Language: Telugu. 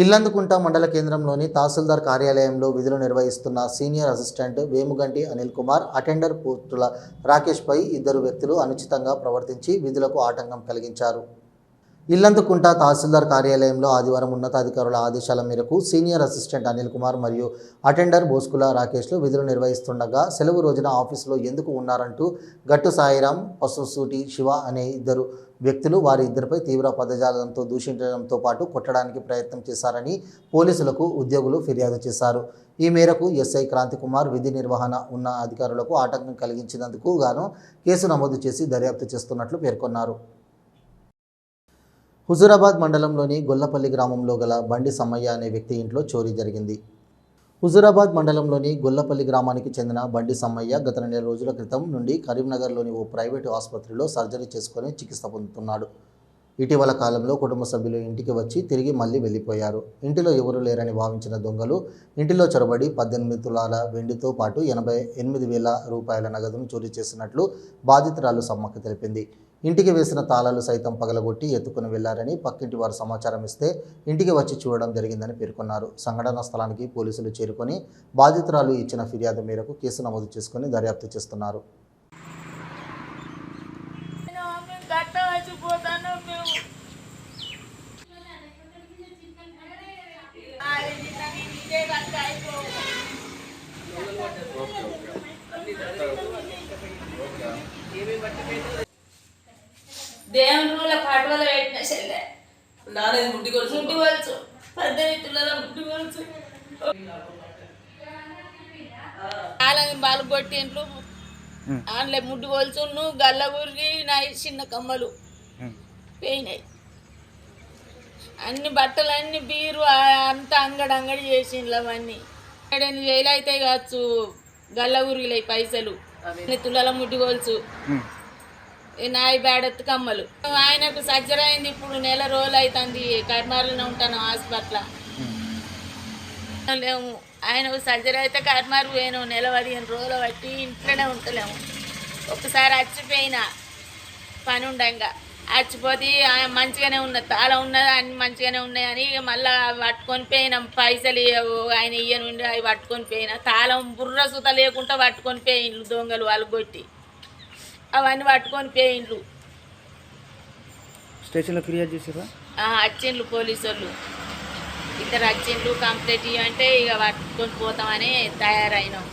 ఇల్లందుకుంట మండల కేంద్రంలోని తహసీల్దార్ కార్యాలయంలో విధులు నిర్వహిస్తున్న senior assistant Vemuganti Anil Kumar, attender పోస్టుల రాకేష్పై ఇద్దరు వ్యక్తులు అనుచితంగా ప్రవర్తించి విధులకు ఆటంకం కలిగించారు. ఇల్లందుకుంట తహసీల్దార్ కార్యాలయంలో ఆదివారం ఉన్నతాధికారుల ఆదేశాల మేరకు సీనియర్ అసిస్టెంట్ అనిల్ కుమార్ మరియు అటెండర్ బోస్కుల రాకేష్లు విధులు నిర్వహిస్తుండగా సెలవు రోజున ఆఫీసులో ఎందుకు ఉన్నారంటూ గట్టు సాయిరాం, పసుసూటి శివ అనే ఇద్దరు వ్యక్తులు వారి ఇద్దరిపై తీవ్ర పదజాలంతో దూషించడంతో పాటు కొట్టడానికి ప్రయత్నం చేశారని పోలీసులకు ఉద్యోగులు ఫిర్యాదు చేశారు. ఈ మేరకు ఎస్ఐ క్రాంతికుమార్ విధి నిర్వహణ ఉన్న అధికారులకు ఆటంకం కలిగించినందుకు గాను కేసు నమోదు చేసి దర్యాప్తు చేస్తున్నట్లు పేర్కొన్నారు. హుజూరాబాద్ మండలంలోని గొల్లపల్లి గ్రామంలో గల బండి సమ్మయ్య అనే వ్యక్తి ఇంట్లో చోరీ జరిగింది. హుజూరాబాద్ మండలంలోని గొల్లపల్లి గ్రామానికి చెందిన బండి సమ్మయ్య గత 2 రోజుల క్రితం నుండి కరీంనగర్లోని ఓ ప్రైవేటు ఆసుపత్రిలో సర్జరీ చేసుకుని చికిత్స పొందుతున్నాడు. ఇటీవల కాలంలో కుటుంబ సభ్యులు ఇంటికి వచ్చి తిరిగి మళ్ళీ వెళ్ళిపోయారు. ఇంటిలో ఎవరూ లేరని భావించిన దొంగలు ఇంటిలో చొరబడి 18 తులాల వెండితో పాటు 88,000 రూపాయల నగదును చోరీ చేసినట్లు బాధితురాలు సమ్మక్క తెలిపింది. ఇంటికి వేసిన తాళాలు సైతం పగలగొట్టి ఎత్తుకుని వెళ్లారని పక్కింటి వారు సమాచారం ఇస్తే ఇంటికి వచ్చి చూడడం జరిగిందని పేర్కొన్నారు. సంఘటనా స్థలానికి పోలీసులు చేరుకొని బాధితురాలు ఇచ్చిన ఫిర్యాదు మేరకు కేసు నమోదు చేసుకుని దర్యాప్తు చేస్తున్నారు. దేవుని వల్ల పాటవల పెట్టిన చెల్లె నానేది ముడ్డి కొలుచు 18 తులాల ముడ్డి కొలుచు అలాగే బాలు కొట్టిండ్లు అందులో ముడ్డి కొలుచును గల్ల గురిగి నా చిన్న కమ్మలు పోయినాయి. అన్ని బట్టలు అన్ని బీరు అంతా అంగడి చేసిండ్లు. అవన్నీ 8,000 అవుతాయి కావచ్చు. గల్ల గురిగిలే పైసలు, తులాల ముడ్డి కొలుచు, నాయి బేడెత్తు కమ్మలు. ఆయనకు సర్జరీ అయింది. ఇప్పుడు 1 నెల రోజులు అవుతుంది. కర్మారులోనే ఉంటాను హాస్పిటల్ లేము. ఆయనకు సర్జరీ అయితే కర్మారు పోయాను. 1 నెల 15 రోజులు బట్టి ఇంట్లోనే ఉంటలేము. ఒకసారి చచ్చిపోయినా పని ఉండంగా చచ్చిపోతే మంచిగానే ఉన్నది, తాళం ఉన్నది, అన్ని మంచిగానే ఉన్నాయని మళ్ళీ పట్టుకొని పోయినాం. పైసలు ఆయన ఇయ్యనుండి అవి పట్టుకొని పోయినా. తాళం బుర్ర సుత లేకుండా పట్టుకొని పోయిండ్లు దొంగలు. వాళ్ళు కొట్టి అవన్నీ పట్టుకొని పోయిండ్లు. స్టేషన్లో ఫిర్యాదు చేసారా? వచ్చిండ్లు పోలీసు వాళ్ళు, ఇద్దరు వచ్చిండ్లు. కంప్లైంట్ ఇవ్వంటే ఇక పట్టుకొని పోతామని తయారైనాం.